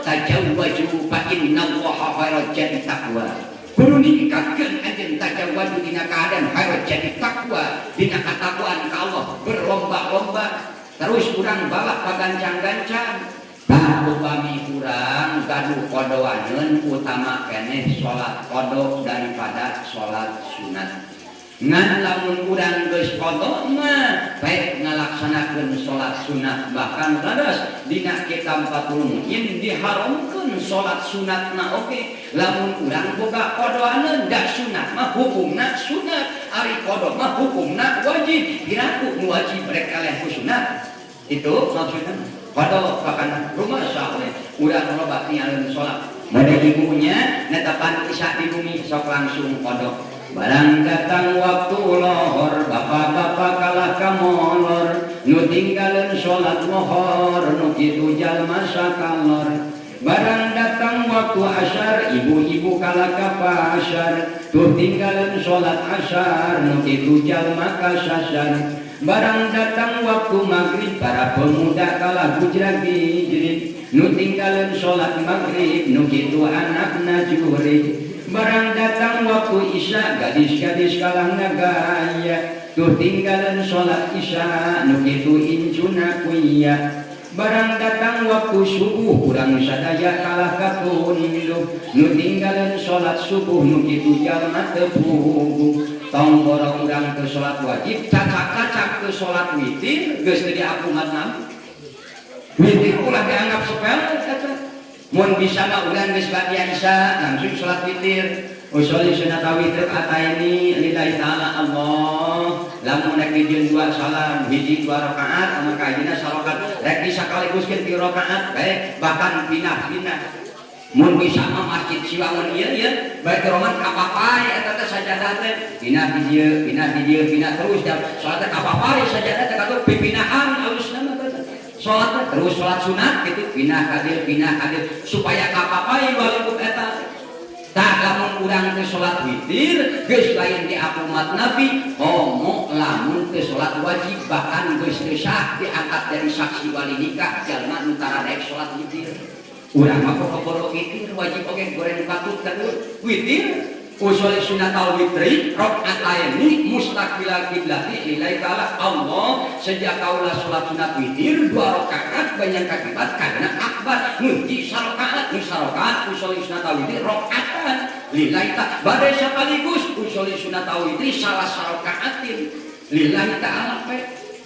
tajawwaju fa innallaha khairajat taqwa. Kudu ningkatkeun anjeun tajawwaju dina keadaan khairajat taqwa, dina katakwaan ka Allah berlomba-lomba. Terus urang balak pagancang-gancang. Tah upami urang gaduh kodoaneun utama keneh salat qada daripada salat sunat. Ngan lamun urang geus qada mah baik ngalaksanakeun salat sunat, bahkan dados dina kitab 40 muin diharamkeun salat sunatna oge. Lamun urang boga qadaana da sunat mah hukumna sunat, ari qada mah hukumna wajib. Piraku nu wajib rek eleh ku sunat. Itu maksudna qada bahkan rumah sae urang loba tinggalin salat. Bade ibunya netapan isya di bumi sok langsung qada. Barang datang waktu lohor, bapak-bapak kalah kamolor, nu tinggalin sholat lohor, nu kitu jalma sakalor. Barang datang waktu asyar, ibu-ibu kalah ka pasar, tu tinggalin sholat asyar, nu kitu jalma kasasar. Barang datang waktu maghrib, para pemuda kalah gujrag-gijrib, nu tinggalin sholat maghrib, nu kitu anak najurib. Barang datang waktu isya, gadis-gadis kalah ngagaya, tuh tinggalan sholat isya, nu kitu incuna kuya. Barang datang waktu subuh, urang sadaya kalah katunduh, nu tinggalan sholat subuh, nu kitu jalma teu puguh. Tong borong urang ke sholat wajib, cacak-cacak ke sholat witir, geus teu diapungan. Witir ulah dianggap sepele cacak. Mun bisa mah urang geus badian isya langsung salat witir. Usul sunat witir ataini lillahi ta'ala Allah. Lamun rek dijieun 2 salam, hiji 2 rakaat, anu kajina sarakaat, rek disakaliguskeun 3 rakaat, bae bahkan pindah-pindah. Mun bisa mah masjid siwangun ieu bae roman kapapay eta teh sajadah teh pindah di dieu, pindah terus jam salat kapapay sajadah teh katuh pipinahan alusna mah sholat terus sholat sunat gitu pindah kadir supaya kapapai walaupun eta tak lamun urang ke sholat witir geus lain di akumat nabi homo lamun ke sholat wajib bahkan geus teu sah diangkat dari saksi wali nikah jalma nu taradek sholat witir urang mah boro-boro witir wajib oge goreng patut terus witir usul sunat al-witri rakaataini mustaqbilal qiblati lillahi ta'ala Allah. Sejak kaula salat sunat witir 2 rakaat banyak kiblat karena akbar nuji sarakaat usul sunat al-witri rakaatan lillahi ta'ala bade sakaligus usul sunat al-witri salah sarakaatin lillahi ta'ala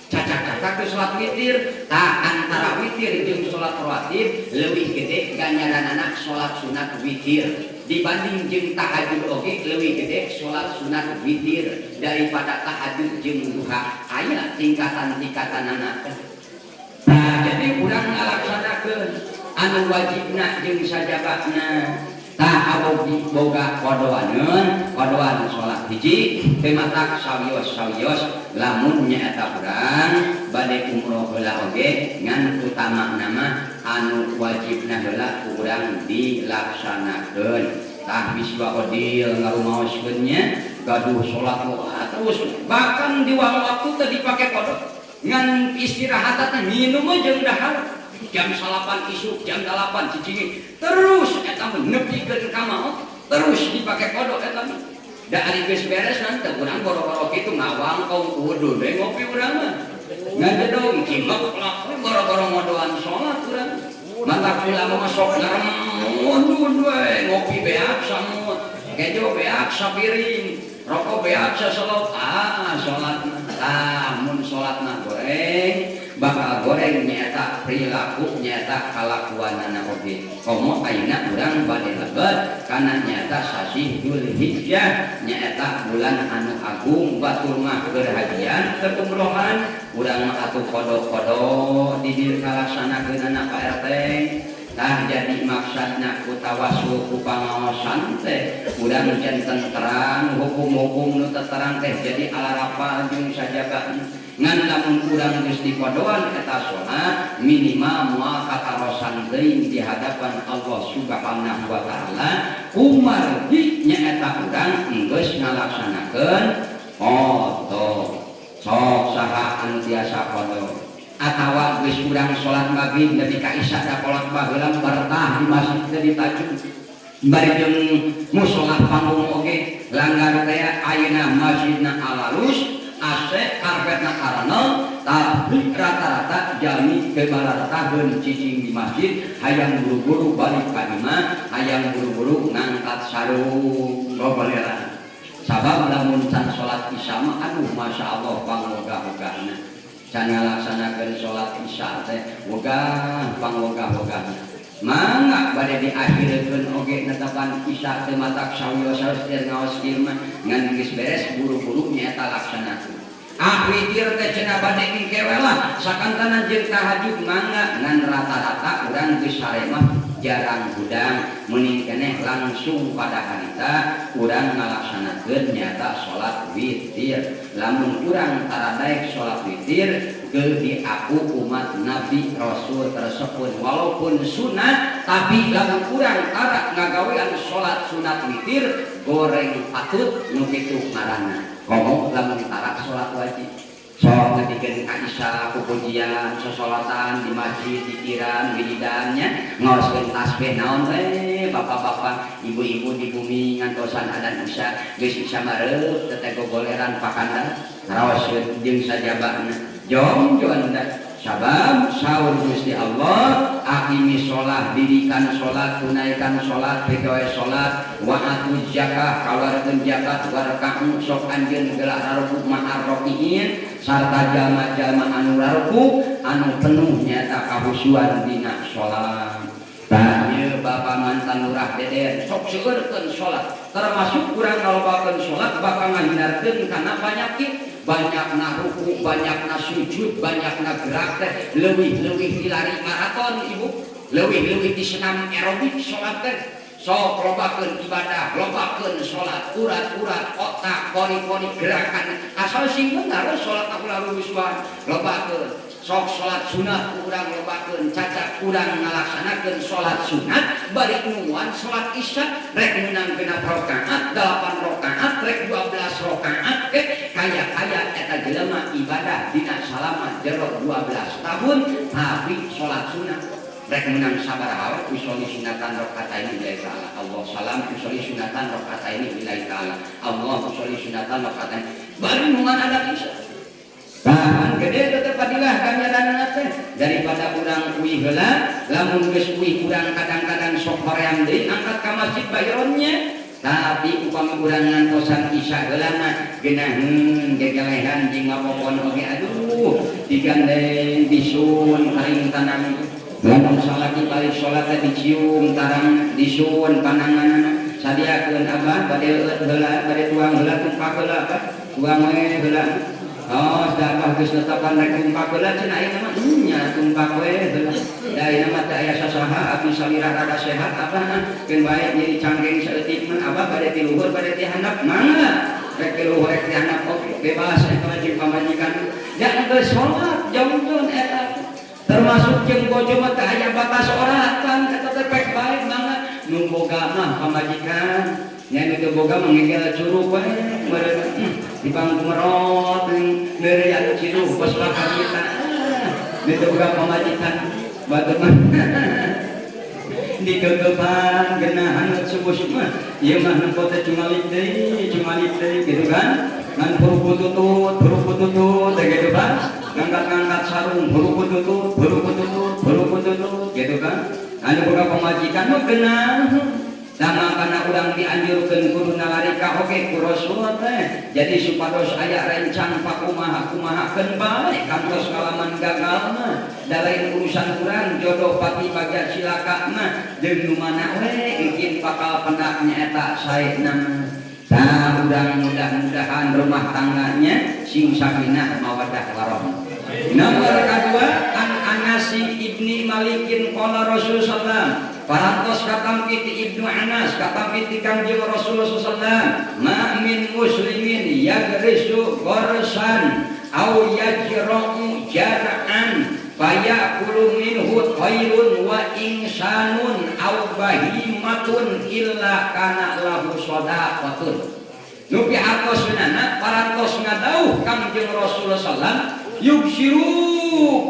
cacak-cacak ke salat witir. Tak antara witir jeung salat rawatib leuwih gede ganjaranana salat sunat witir dibanding jeung tahajud oge leuwih gede salat sunat witir daripada tahajud jeung duha. Aya tingkatan-tingkatanana. Nah, jadi urang ngalaksanakeun anu wajibna jeung sajabana. Tah abogi boga kodoan salat hiji pematak sawios lamun nyaeta urang bade umroh heula oge ngan utama nama anu wajibna heula urang dilaksanakeun. Tah biswa odil ngarumaoskeunnya gaduh salat terus bahkan di waktu teh dipake kodok ngan istirahatna minum jeung dahar jam 8 isuk jam 8 cicing terus eta nepikeun ka maot terus dipake kodok eta mah da ari geus beres nanti urang boro-boro kitu ngawang kaum wudu deui ngopi urang mah ngajedong cimak laku boro-boro ngodoan salat urang mata kula mah sok ngarem ngopi beak samut kejo beak sapiring rokok beak saselop salat mun salatna goreng bakal goreng nyata perilaku nyata kalakuanana oge komo ayeuna urang bade lebet kana nyata sasi Dzulhijjah nyata bulan anu agung batur mah berhajian teu umrohan urang mah atuh kodo-kodo di dieu kalaksanakeunana Pak RT. Tah jadi maksudna ku tawasul ku pangaosan teh urang janten terang hukum-hukum nu terang teh jadi alarapa jeung sajabana ngan lamun urang geus dipodoan eta salat minimal moal katarosan deui di hadapan Allah Subhanahu wa taala kumargi nyaeta urang geus ngalaksanakeun podo sok saha anu tiasa podo atawa geus urang salat maghrib nepi ka isya da kolot baheula bertah di masjid teh ditajung bari jeung mushola panggung oge langgar teh ayeuna masjidna alalus AC karpetna karanel tapi rata-rata jami kebalarataheun cicing di masjid hayang buru-buru balik ka imah hayang buru-buru ngangkat sarung gogoleran sabab lamun can salat isya mah aduh masyaallah pangogah-ogahna can ngalaksanakeun salat isya teh wegah pangogah-ogahna mangga bade diakhirkeun oge netepan isya teh matak sawios saeueur ngaos kieu mah ngan geus beres buru-buru nyaeta laksanakeun witir teh cenah bade ngkewe lah sakantanan jeung tahajud mangga ngan rata-rata urang geus sare mah jarang hudang meuning keneh langsung pada harita urang ngalaksanakeun nyaeta salat witir lamun urang tara daek salat witir geus diaku umat Nabi Rasul tersebut walaupun sunat tapi lamun urang tara ngagawean salat sunat witir goreng patut nu kitu ngaranna ngomong lamun tara salat wajib sok ngadikeun ka isya pujian sasolatan di masjid pikiran wiridannya ngaoskeun tasbih naon teh bapak-bapak ibu-ibu di bumi ngantosan adzan isya geus isya mareup teh gogoleran pakanda raoskeun jeung sajabana jong anda sabab saur Gusti Allah aqimi sholat dirikan sholat tunaikan sholat begawe sholat wa atu zakah kaluarkeun zakat warakamu sok anjeun geula raruku ma'ar rokiin sarta jalma-jalma anu raruku anu penuh nyata kahusuan dina sholat tanya bapak mantan lurah deden sok seueurkeun sholat termasuk urang ngalobakeun sholat bakal ngahindarkeun kana penyakit banyak na ruku, banyak na sujud, banyak na gerak teh leuwih-leuwih dilari maraton ibu leuwih-leuwih di senam aerobik sholat teh sok lobakeun ibadah lobakeun sholat urat-urat otak kori-kori gerakan asal sing bener sholat aku lalu wisuan lobakeun sok sholat sunat urang lobakeun cacat urang ngalaksanakeun sholat sunat bari nuan sholat isya rek meunang genep rakaat 8 rakaat rek 12 rakaat kaya-kaya eta jelema ibadah dina salama jero 12 tahun tapi sholat sunat rek meunang sabaraha usolli sunatan rakaataini lillahi ta'ala Allah salam usolli sunatan rakaataini lillahi ta'ala Allah usolli sunatan rakaataini bari nuan ada isya bahan gede tetep padilah ganjaranna teh daripada urang uih heula lamun geus uih urang kadang-kadang sok hoream deui angkat ka masjid bayronnya tapi upama urang ngantosan isya heula mah geunaheun gegelehan jeung ngapopon oge aduh digandeng disun paling tanang lamun salaki balik salat teh dicium tarang disun pananganna sadiakeun abah bade heula bade tuang heula tumpak heula apa tuang we heula oh dapat geus netepan rek tumpak heula cenah ieu mah nya tumpak we heula da ieu mah teh aya sasaha abdi salirah rada sehat apa keun bae jadi canggeng saeutik mah abah bade ti luhur bade ti handap mangga rek ti luhur rek ti handap oke bebas eta wajib pamajikan da geus salat jauh-jauh eta termasuk jeung bojo mah teh aya batas oratan eta teh pek bae mangga nu boga mah pamajikan nya nu teu boga mah ngegel curug we meureun di bangku merot neureuy atuh ciruh bos bakal kita nu teu boga pamajikan batur mah dikegepan geunahan subuh mah ieu mah nempo teh cumalik deui gitu kan ngan huruf tutut teh gitu kan ngangkat sarung huruf tutut gitu kan anu boga pamajikan mah geunah sama kana urang dianjurkeun kudu nalarika oge ku Rasul teh jadi supados aya rencang pakumaha-kumahakeun bae kantos ngalaman gagal mah da lain urusan urang jodoh pati bagja cilaka mah deung nu mana we engkin bakal pendaknya eta saena tah urang mudah-mudahan rumah tangganya sing sakinah mawaddah warahmah. Nomor kedua an Anas ibni Malikin qala Rasul sallallahu parantos katampi ti Ibnu Anas katampi ti Kangjeng Rasul sallallahu ma min muslimin yagrisu gharsan au yajra'u jar'an fayakulu minhu khairun wa insanun au bahimatun illa kana lahu shadaqatun nu pihartosna parantos ngadauh Kangjeng Rasul sallallahu yubshiru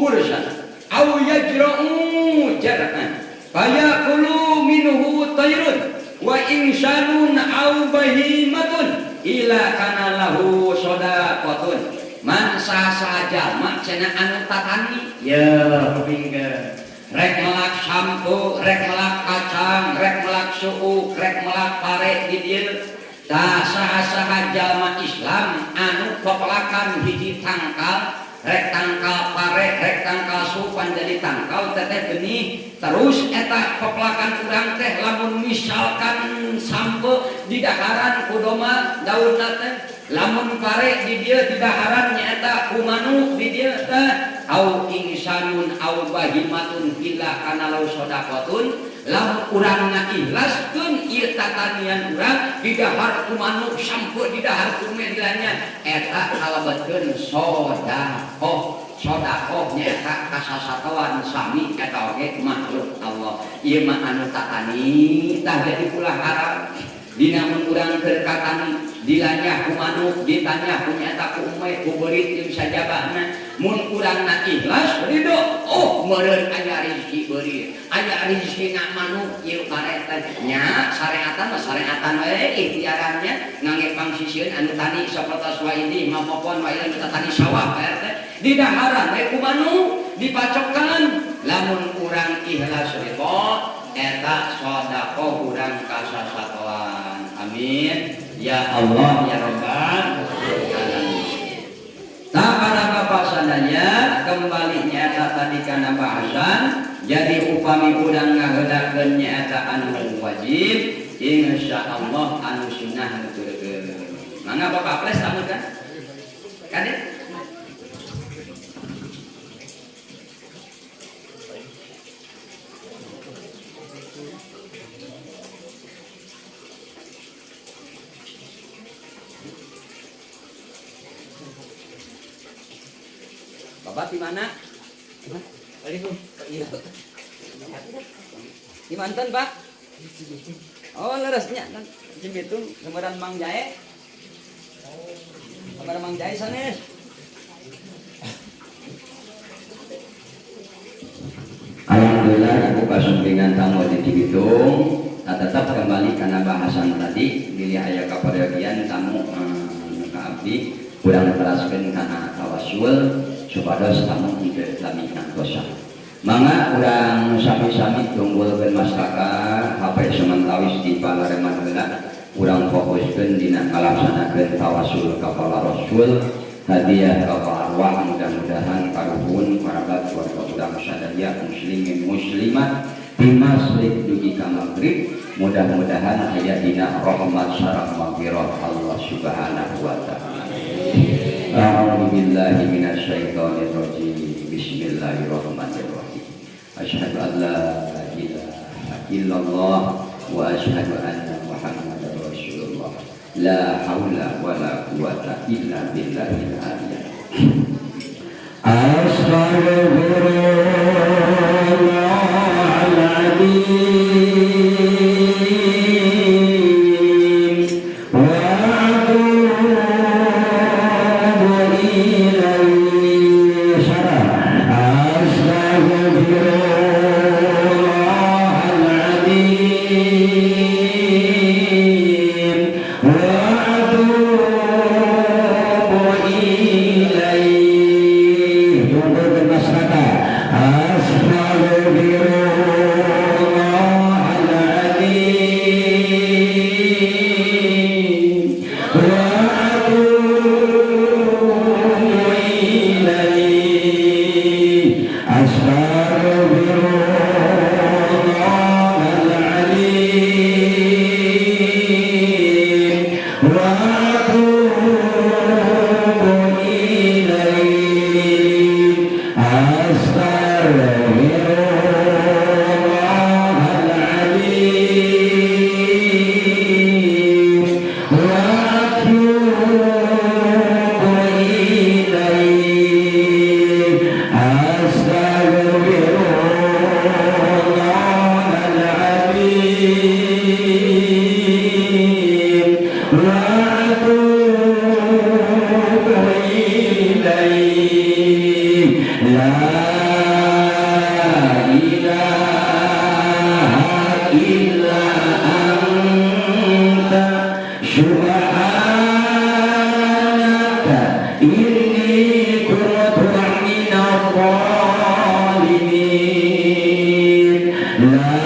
kursan au yajra'u jar'an fayakulu minhu tayrun wa insanun au bahimatun ila kana lahu shadaqatun man saja mak cenah anu tatani ya pingga rek melak sampo rek melak kacang rek melak suuk rek melak pare di dieu tah saha-saha jalma Islam anu popelakan hiji tangkal rek tangkal pare rek tangkal supan jadi tangkal teteh benih terus eta pepelakan urang teh lamun misalkan sampo di daharan kudoma daunna teh lamun pare di dieu di daharan nyaeta kumanu di dieu teh au insanun au bahimatun illa kana lau shadaqatun lamun urangna ikhlaskeun ieu tatanian urang di dahar kumanu sampo di dahar kumedilanya eta kalebetkeun sedekah nyaeta kasasatawan sami eta oge makhluk Allah ieu mah anu tatani tah jadi pula haram dina mun urang keur katani dilanya ku manuk ditanya ku nyaeta ku umay ku beurit jeung sajabahna mun urangna ikhlas ridho oh meureun aya rezeki beurit aya rezekina manuk ieu kareta nya syariatan mah syariatan we ikhtiarannya ngangge pangsisieun anu tani sapertos wae ini mapopon wae anu tani sawah RT di daharan we ku manuk dipacokkan lamun urang ikhlas ridho eta sedekah urang kasasatoan amin ya Allah ya Rabbal alamin. Nah para bapak sadaya kembalinya tadi kana bahasan jadi upami urang ngahedakeun nyaeta anu wajib insyaallah anu sunnah nuturkeun mangga bapak ples tamu kan kadek Bapak di mana? Di Mantan, Pak? Oh, lerasnya Cibitung, gambaran Mang Jae. Gambaran Mang Jae sanes. Alhamdulillah ibu kasumpingan tamu di Cibitung. Nah, tetap kembali karena bahasan tadi milih aya kapadegian tamu ka abdi kurang teraskeun kana tawasul supados tamu tidak lamikan dosa. Mangga urang sami-sami tunggulkeun masyarakat HP sementawis di palareman heula urang fokuskeun dina ngalaksanakeun tawasul ka para rasul hadiah ka arwah mudah-mudahan karuhun parabat keluarga urang sadaya muslimin muslimat dimasrik dugi ka maghrib mudah-mudahan aya dina rahmat sareng maghfirah Allah Subhanahu wa taala. A'udzu billahi minasyaitonir rajim. Bismillahirrahmanirrahim. Asyhadu an la ilaha illallah wa asyhadu anna Muhammadar Rasulullah. La haula wala quwwata illa billahil aliyyil Wa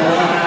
wa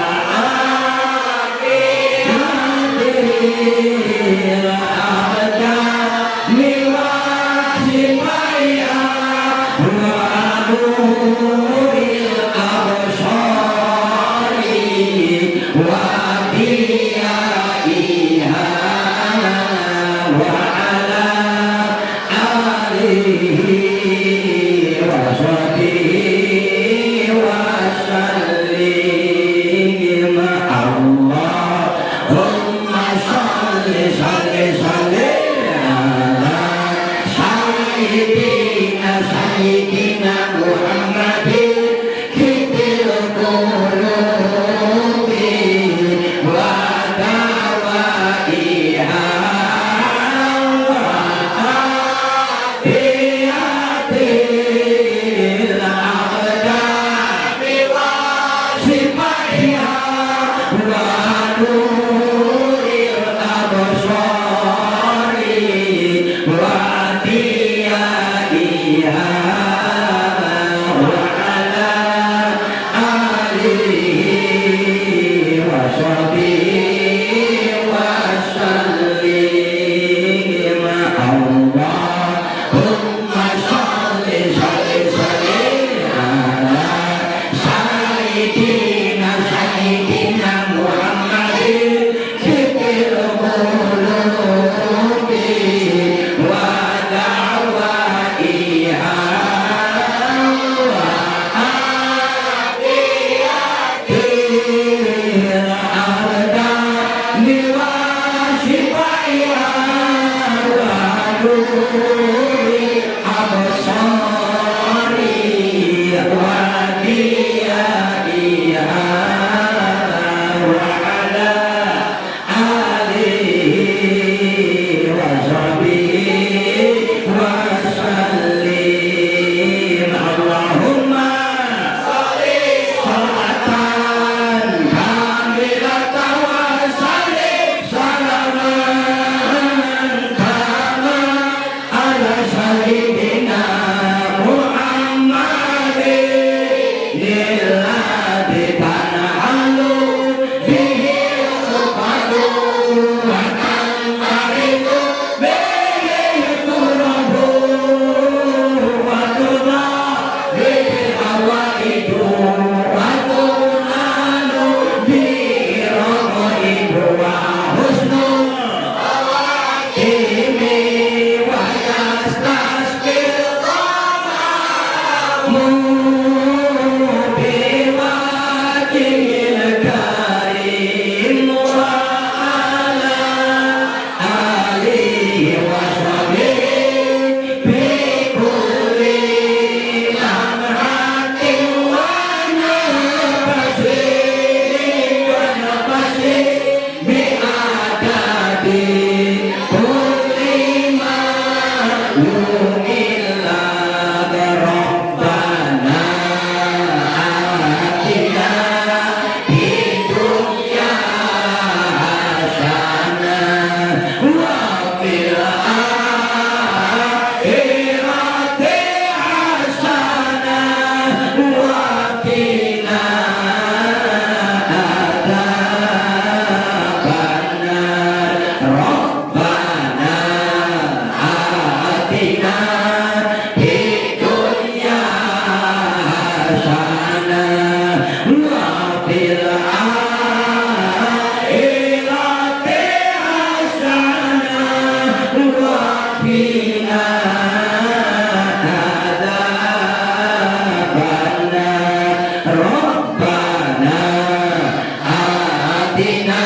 آتنا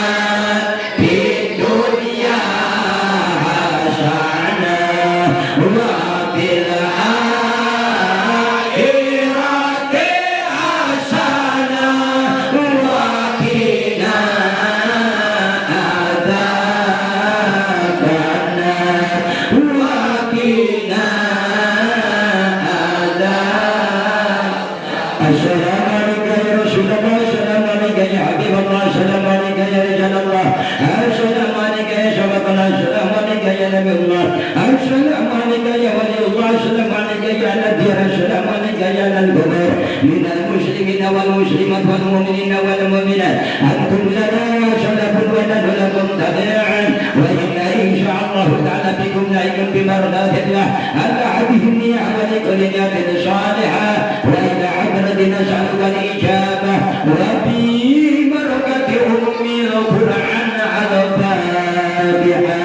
في الدنيا حسنة وفي الآخرة حسنة وقنا عذاب النار وقنا عذاب. السلام عليك يا رسول الله، السلام عليك يا حبيب الله، السلام عليك يا رجال الله، السلام عليك يا شباب الله، السلام عليك يا نبي الله، السلام عليك يا ولي الله، السلام عليك يا نبي، السلام عليك يا القبور من المسلمين والمسلمات والمؤمنين والمؤمنات. أنتم لنا سلف ونحن لكم تبعا، وإنا إن شاء الله تعالى بكم نعيم بمرضات الله. أنت عبدني عمل كل نعمة صالحة، وإلى عبرة نسألك الإجابة، وببركة أمي القرآن على الفاتحة.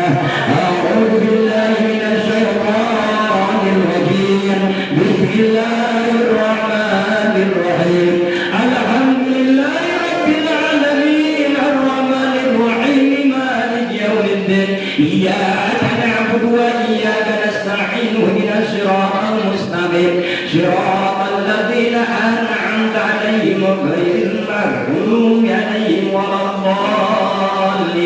أعوذ بالله من الشيطان الرجيم، بسم الله الرحمن الرحيم. الحمد لله رب العالمين الرحمن الرحيم مالك يوم الدين. إياك نعبد وإياك نستعين، اهدنا الصراط المستقيم صراط الذين أنعمت عليهم غير المغضوب عليهم ولا الضالين.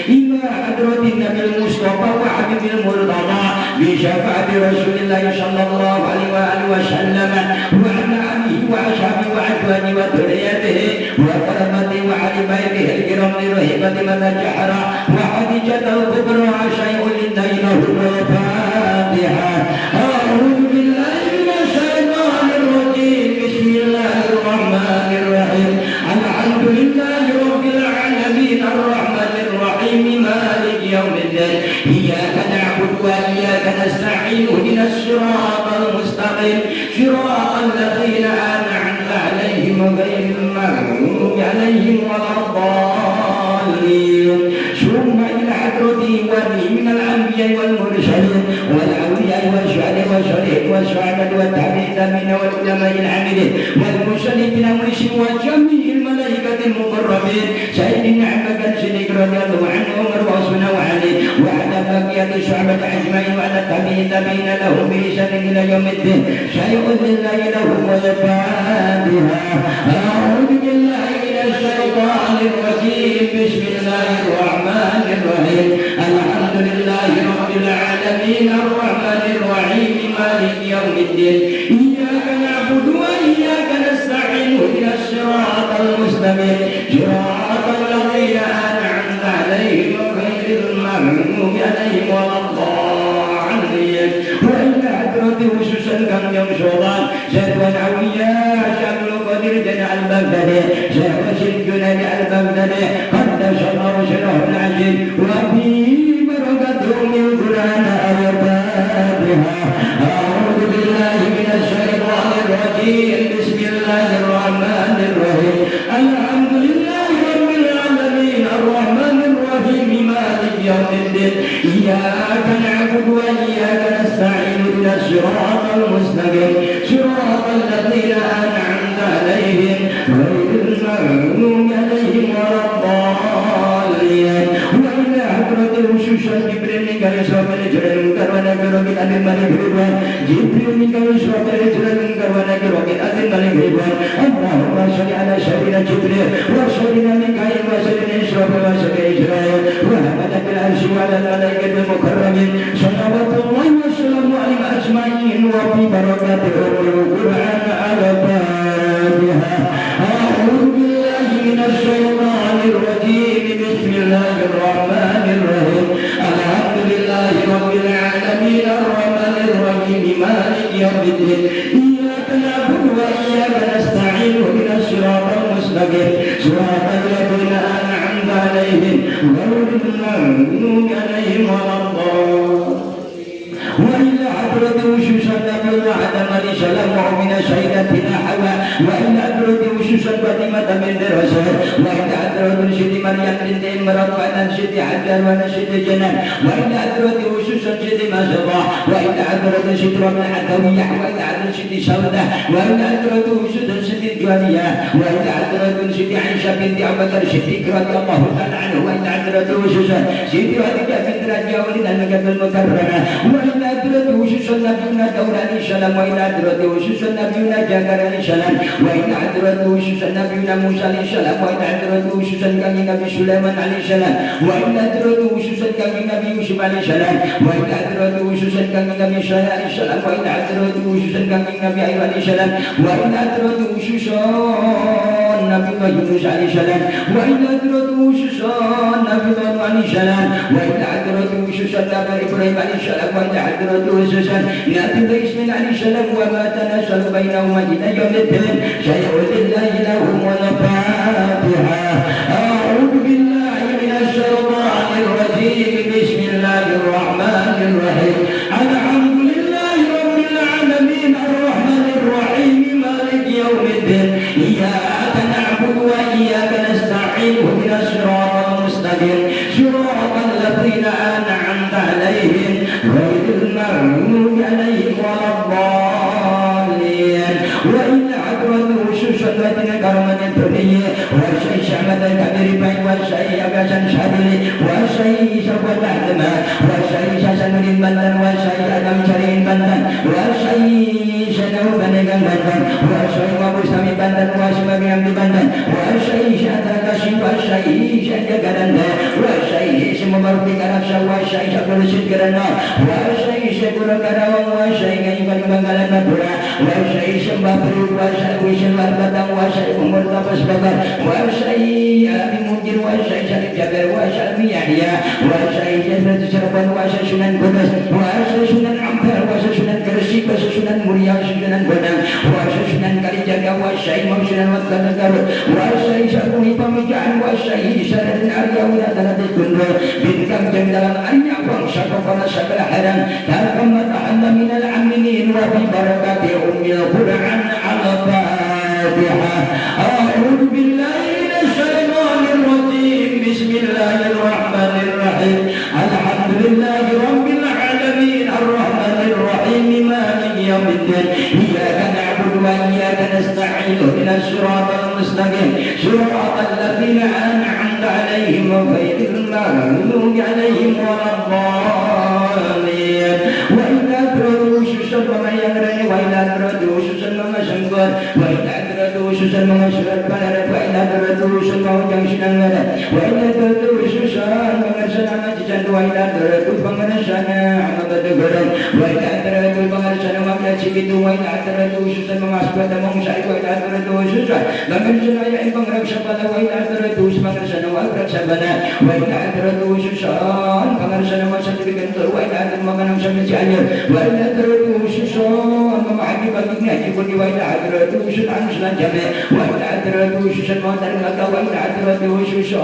إلى حضرة النبي المصطفى وحبيب المرتضى بشفاعة رسول الله صلى الله عليه وآله وسلم، وعلى آله وأصحابه وأزواجه وذريته وقربته وأهل بيته الكرام لرهبة من جحر وخديجة الكبرى شيء لله له الفاتحة. أعوذ بالله من الشيطان الرجيم، بسم الله الرحمن الرحيم. الحمد لله رب العالمين الرحمن الرحيم مالك يوم الدين. إياك نعبد وإياك نستعين، اهدنا الصراط المستقيم صراط الذين أنعمت عليهم غير المغضوب عليهم ولا الضالين. ثم إلى حضرته ولي من الأنبياء والمرسلين والأولياء والشهداء والصالحين والصحابة والتابعين والعلماء العاملين والمرسلين والمرسلين وجميع الملائكة المقربين سيدنا أبا بكر الصديق رضي الله عنه وعمر وعثمان وعلي وعلى بقية الصحابة أجمعين وعلى التابعين لهم بإحسان إلى يوم الدين. شيء لله لهم والفاتحة. أعوذ بالله من الشيطان الرجيم، بسم الله الرحمن الرحيم. الحمد لله رب العالمين الرحمن الرحيم مالك يوم الدين. إياك نعبد وإياك نستعين، اهدنا الصراط المستقيم صراط الذين أنعمت عليهم غير المغضوب عليهم ولا الضالين. وإلى حضرة خصوصا كم يوم شوطان زاد والعوية شامل القدير جنع البغدادي شيخ رشيد جنيد البغدادي قدس الله شرف العزيز وفي بركتهم القرآن الفاتحة. أعوذ بالله من الشيطان الرجيم، بسم الله الرحمن الرحيم. الحمد لله رب العالمين الرحمن الرحيم مالك يوم الدين. إياك نعبد وإياك نستعين، اهدنا الصراط المستقيم صراط الذين أنعمت عليهم غير المغضوب عليهم ولا الضالين. وإلى حضرة خصوصا جبريل نكال إسرافيل جلال منكر ونكر وكيل أذن ملك رضوان جبريل نكال إسرافيل جلال منكر ونكر وكيل أذن ملك رضوان. اللهم صل على سيدنا جبريل وسيدنا ميكائيل وسيدنا إسرافيل وسيدنا إسرائيل وهملة العرش وعلى الملائكة المكرمين صلوات الله وسلامه عليهم أجمعين وفي بركاتهم القرآن على الفاتحة. أعوذ بالله من الشيطان الرجيم، بسم الله الرحمن الرحيم. الحمد لله رب العالمين الرحمن الرحيم مالك يوم الدين. إياك نعبد وإياك نستعين، اهدنا الصراط المستقيم صراط الذين أنعمت عليهم غير المغضوب عليهم ولا الضالين. وإلى حضرة خصوصا نبي Adam alaihissalam wa min sayyidatina Hawa wa ila hadrati khususan Fatimah binti Rasul wa ila hadrati Siti Maryam binti Imran wa ila Siti Hajar wa Siti Janan wa ila hadrati khususan Siti Masrah wa ila hadrati Siti Rabil Adawiyah wa ila hadrati Siti Saudah wa ila hadrati khususan Siti Jualiyah wa ila hadrati Siti Aisyah binti Abu Bakar Siddiq radhiyallahu ta'ala anhu wa ila hadrati khususan Siti Khadijah binti Raja Walid al-Makatul Mukarramah wa ila hadrati khususan Nabiuna Daud alaihissalam wa ila hadrati khususan Nabiuna Jagar alaihissalam wa ila hadrati khususan Nabiuna Musa alaihissalam wa ila hadrati khususan kami Nabi Sulaiman alaihissalam wa ila hadrati khususan kami Nabi Yusuf alaihissalam wa ila hadrati khususan kami Nabi Salih alaihissalam wa ila hadrati khususan kami Nabi Ayyub alaihissalam wa ila hadrati khususan Nabi Yunus alaihissalam wa ila hadrati khususan Nabi Nuh alaihissalam wa ila hadrati khususan Nabi Ibrahim alaihissalam wa ila hadrati khususan Nabi Ismail alaihissalam wa ma tanassalu bainahuma ila yaumiddin syai'ulillahi lahum wa al-Fatiha. A'udzu billahi minasy syaithanir rajim. Bismillahirrahmanirrahim. Alhamdulillahi rabbil alamin arrahmanir rahim maliki yaumiddin. Iyyaka na'budu wa iyyaka nasta'in ihdinas siratal mustaqim siratal ladzina an'amta 'alaihim ghairil maghdubi 'alaihim waladdallin. Wa inna hadratu khususan batina karamatin dunia wa syai' syahmatan kabiri baik wa syai' abasan syadili wa syai' syabbat ahdama wa syai' sasanurin bantan wa syai' adam cariin bantan wa syai' syadahu banegang bantan wa syai' wabustami bantan wa syai' bihamdi bantan wa syai' syadha kasih wa syai' syadha garanda wa syai' semubarti karabsa wa syai' syabul sidgarana wa syai' syabura karawang wa syai' ngayiban banggalan nabura wa syai' sembah perut wa syai' wisyabar batang wa syai' umur tapas bakar wa syai' abi mujir wa syai' syarif jabar wa syai' yahya wa syai' jazrat syarban wa syai' sunan kudus wa syai' sunan ampar wa syai' sunan gresik wa syai' sunan muria wa syai' sunan bodang wa syai' sunan kalijaga wa syai' sunan waktan garut wa syai' syaruni pamijaan wa syai' syaratin arya wa tanati kundul bintang jam dalam arya bangsa kepala sabala haram tarkamat anda minal aminin wa bi barakati ummil Qur'an al-Fatiha. A'udzu billahi minasy syaithanir rajim. Bismillahirrahmanirrahim. Alhamdulillahi rabbil alamin arrahmanir rahim maliki yaumiddin. Iyyaka na'budu wa iyyaka nasta'in ihdinas siratal mustaqim siratal ladzina an'amta 'alaihim ghairil maghdubi 'alaihim waladdallin. Wa idza khususan mamayang wa idza khususan mamasanggon wa idza khususan mamasyarakat pada wa idza khususan maujang sinangana wa idza khususan mangarsana cican wa idza pangarsana amabada gorong wa idza pangarsana mamla cibitu wa idza khususan mamasbata mangsai wa idza khususan mangarsana ya pangraksa pada wa idza khususan mangarsana wa raksabana wa idza khususan pangarsana masatikan wa idza makanam samcianya wa idza khususan mamahdi bagina cibudi wa idza khususan ansulan jame wa idza khususan mawtar ngaka wa idza khususan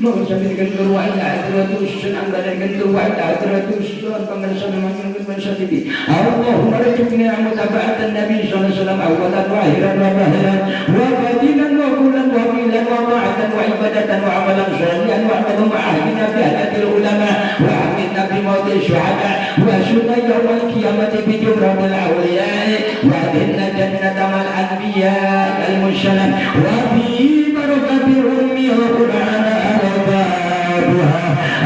mohon sampai kendur wa idza khususan anggadan kendur wa idza khususan pangarsana mangun mansatiti Allahumma rajukni mutaba'atan nabi sallallahu alaihi wasallam awwalan wa akhiran wa zahiran wa batinan wa qulan wa qilan wa ta'atan wa ibadatan wa amalan sholihan wa amalan wa ahdina bi ahdatil ulama wa ahdina bi mawti syuhada wa syuhada yawmal qiyamati bi jumratil awliya wa ahdina jannatal anbiya al-musyalam wa bi barakati ummi al-Qur'an al-Fatiha.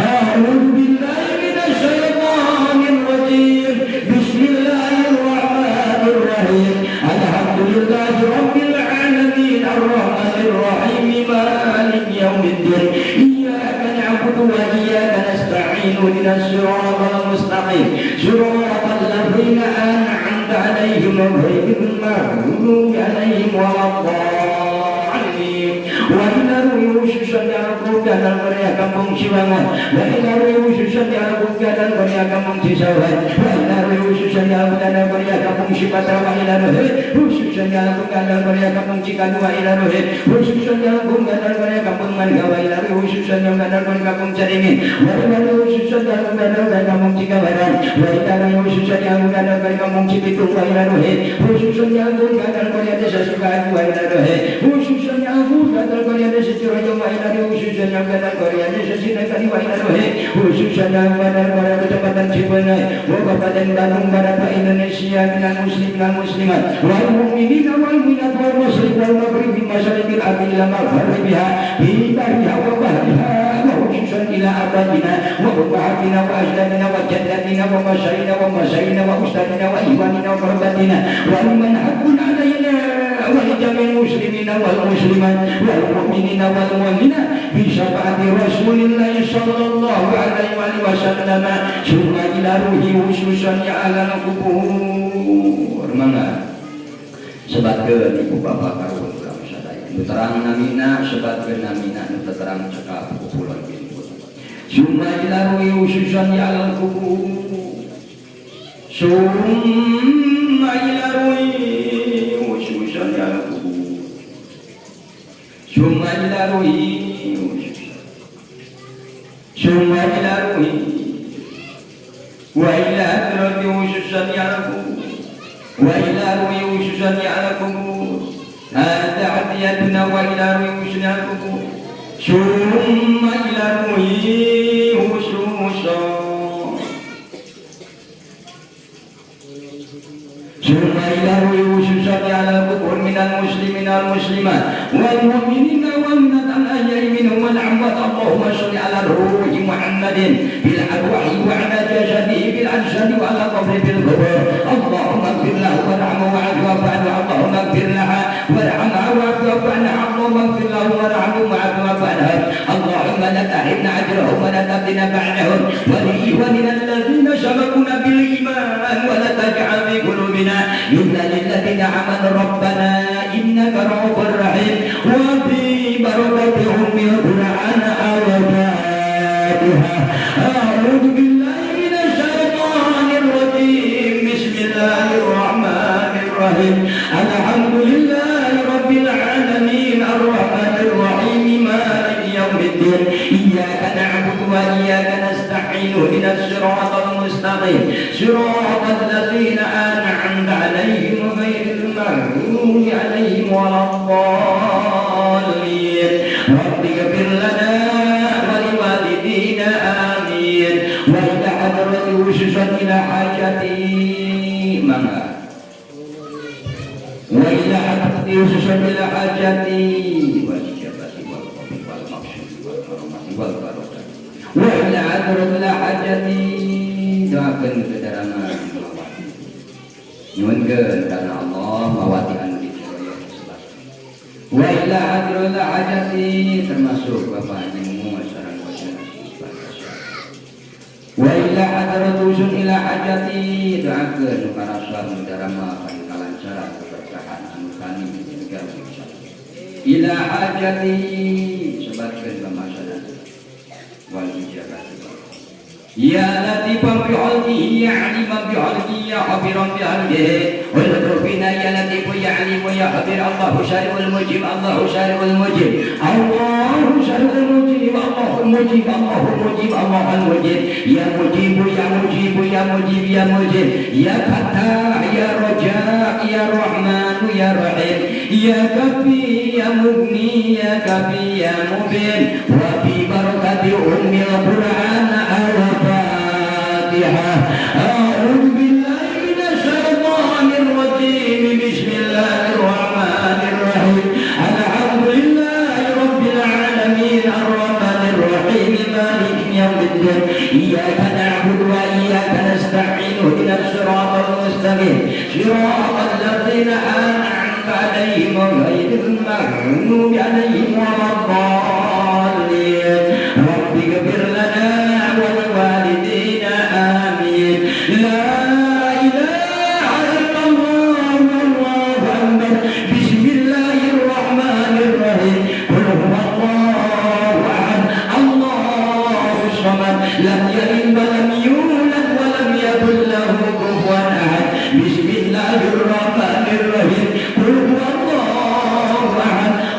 A'udzu billahi minasy syaithanir rajim. Bismillahirrahmanirrahim. Alhamdulillahi rabbil alamin arrahmanir rahim maliki yaumiddin. Iyyaka na'budu wa iyyaka nasta'in ihdinas siratal mustaqim siratal ladzina an'amta 'alaihim ghairil maghdubi 'alaihim waladdallin. Wa inna khususan Bugadan Korea Kampung Ciwangan wa ila khususan di Bugadan Korea Kampung Cisawan wa ila khususan di Bugadan Korea Kampung Cipatra wa ila khususan di Bugadan Korea Kampung Cikadu wa ila khususan di Bugadan Korea Kampung Marga wa ila khususan di Bugadan Korea Kampung Caringin wa ila khususan di Bugadan Korea Kampung Cikabaran wa ila khususan di Bugadan Korea Kampung Cibitung wa ila khususan di Bugadan Korea Desa Sukadu wa ila khususan di Bugadan Korea Desa Ciroyo wa ila khususan di Bugadan Korea Desa Sinakani wa ila khususan di Bugadan Korea Kecamatan Cibenai wa Kabupaten Bandung Barat wa Indonesia minal muslim minal muslimat wal mu'minin wal mu'minat wal muslim wal maghrib masyarakat abil maghribiha bi bariha wa bahriha wa khususan ila abadina wa ummahatina wa ajdadina wa jaddatina wa masyayina wa masyayina wa ustadina wa ikhwanina wa kerabatina wa liman haqqun alaina wa li jami'il muslimina wal muslimat wal mu'minina wal mu'minat bi syafaati Rasulillah sallallahu alaihi wasallam summa ila ruhi khususan ya ala kubur mangga sebatkeun ibu bapak karuhun urang sadaya nu terang namina sebatkeun namina nu terang cekap kupulon kitu summa ila ruhi khususan ya ala kubur summa ila ruhi khususan ya ala kubur summa ila ruhi summa ila ruhi wa ila akhirati khususan ya'lakum wa ila ruhi khususan ya'lakum hadha atiyatuna wa ila ruhi khususan ya'lakum summa ila ruhi khususan summa ila ruhi khususan ya'lakum minal muslimin wal muslimat wal mu'minina wal mu'minat al-ahya'i minhum wal amwat Allahumma sholli ala ruhi Muhammadin bil arwahi wa ala jasadihi bil ajsadi wa ala qabri bil qubur Allahumma ighfir lahu warhamhu wa'afu anhu Allahumma ighfir laha warhamha wa'afu anha Allahumma ighfir lahu warhamhu wa'afu anha Allahumma la tahrimna ajrahum wa la tabdina ba'dahum wa li ikhwanina alladhina sabaquna bil iman wa la taj'al fi qulubina illa lil ladzina amanu rabbana innaka ra'ufur rahim wa bi barakati ummil Qur'an awadaduha a'udzu billahi minasy syaithanir rajim bismillahirrahmanir rahim alhamdulillahi rabbil alamin arrahmanir rahim maliki yaumiddin iyyaka na'budu wa iyyaka nasta'in ihdinas siratal mustaqim siratal ladzina an'amta 'alaihim ghairil maghdubi 'alaihim waladdallin rabbighfir lana wa liwalidina amin wa ila hadrati khususan ila hajati mangga wa ila hadrati khususan ila hajati wa ijabati wal qabul wal maqsud wal karamati wal barakah wa ila hadrati hajati doakeun kederangan nyuwunkeun kana Allah mawati anu dicoya wa ila hadrati hajati termasuk Bapak Haji sareng wajah wa ila hadrati usun ila hajati doakeun karasa mudarama kana kalancaran keberkahan anu kami di negara Indonesia ila hajati sebatkeun pamasaran wal ijabati ya latifan bi halqihi ya aliman bi halqihi ya khabiran bi halqihi wal rubina ya latif ya alim ya khabir Allahu syari'ul mujib Allahu syari'ul mujib Allahu syari'ul mujib Allahu mujib Allahu mujib Allahu mujib ya mujib ya mujib ya mujib ya mujib ya fatah ya raja ya rahman ya rahim ya kafi ya mugni ya kafi ya mubin wa bi barakati ummil Qur'an أعوذ بالله من الشيطان الرجيم بسم الله الرحمن الرحيم الحمد لله رب العالمين الرحمن الرحيم مالك يوم الدين إياك نعبد وإياك نستعين اهدنا الصراط المستقيم صراط الذين أنعمت عليهم غير المغضوب عليهم ولا الضالين رب اغفر لنا ولوالدينا آمين لا إله إلا الله والله أكبر بسم الله الرحمن الرحيم قل هو الله أحد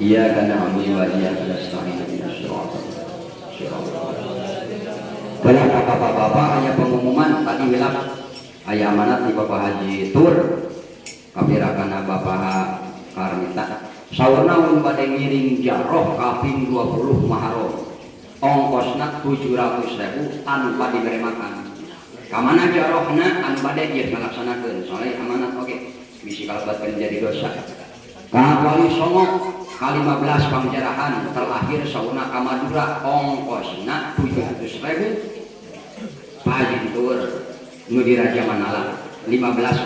Iyyaka na'budu wa iyyaka nasta'in. Banyak bapak-bapak hanya pengumuman tadi wilayah aya amanat di Bapak Haji Tur kapirakan Bapak Karmita saurna mun bade ngiring jaroh kaping 20 Muharram ongkosna 700.000 tanpa diberi makan. Kamana jarohna anu bade ieu ngalaksanakeun soalnya amanat oge bisi kalabatkeun jadi dosa. Kawali Songo K15 Pangjarahan terakhir sauna ka Madura ongkosna 700.000 pajentur nu di Raja Manala 15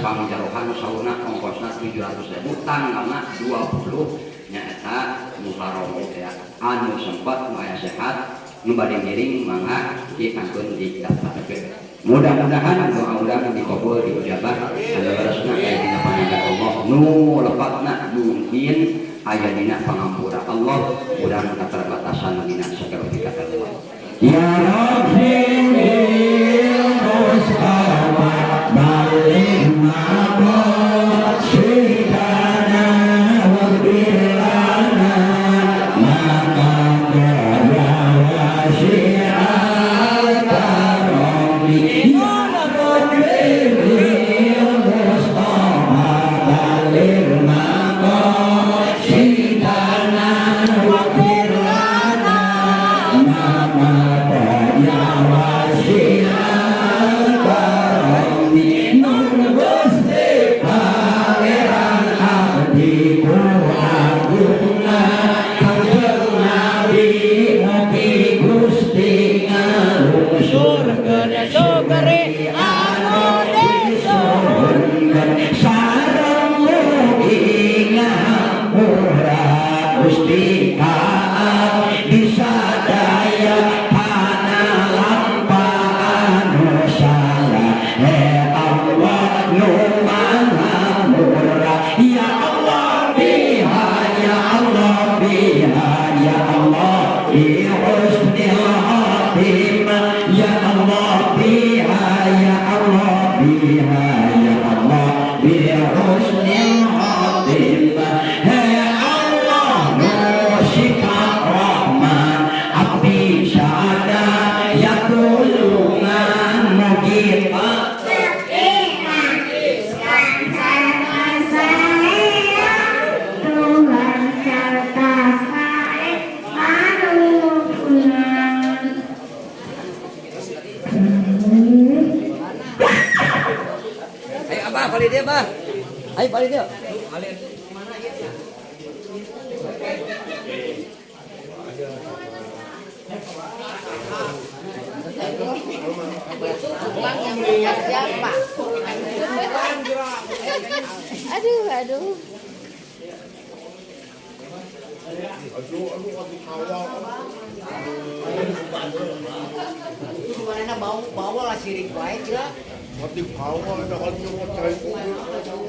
Pangjarohan sauna ongkosna 700.000 tanggalna 20 nyaeta Muharram ya anu sempat nu aya sehat nu bade ngiring mangga diangkeun di daftarkeun. Mudah-mudahan doa urang dikabul diijabah aleresna aya dina panangga Allah nu lepatna mungkin aya dina pangampura Allah urang keterbatasan dina sagala pikatan Allah. Ya Rabbi Mustafa balik mabot syidana wa bilana maka daya syi'al karomi ya Rabbi Mustafa balik mabot syidana wa bilana maka daya syi'al karomi nur Gusti Pangeran abdiku agungna kanjeng Nabi mugi Gusti ngarusurkeun sugeri anu disuhunkeun sareng mugi ngapura Gusti Taat disadaya panalampahan salah Allah nu maha murah ya Allah biha ya Allah biha ya Allah bi husnil khatimah ya Allah biha ya Allah biha ya Allah bi husnil khatimah ya Allah sifat rahman abdi syada ya tulungan mugi Ayo Abah, balik dia, Abah. Ayo balik dia. Uang yang melihat siapa? Aduh. Mana bau lah sirik baik ya. Mati bawa ada orang yang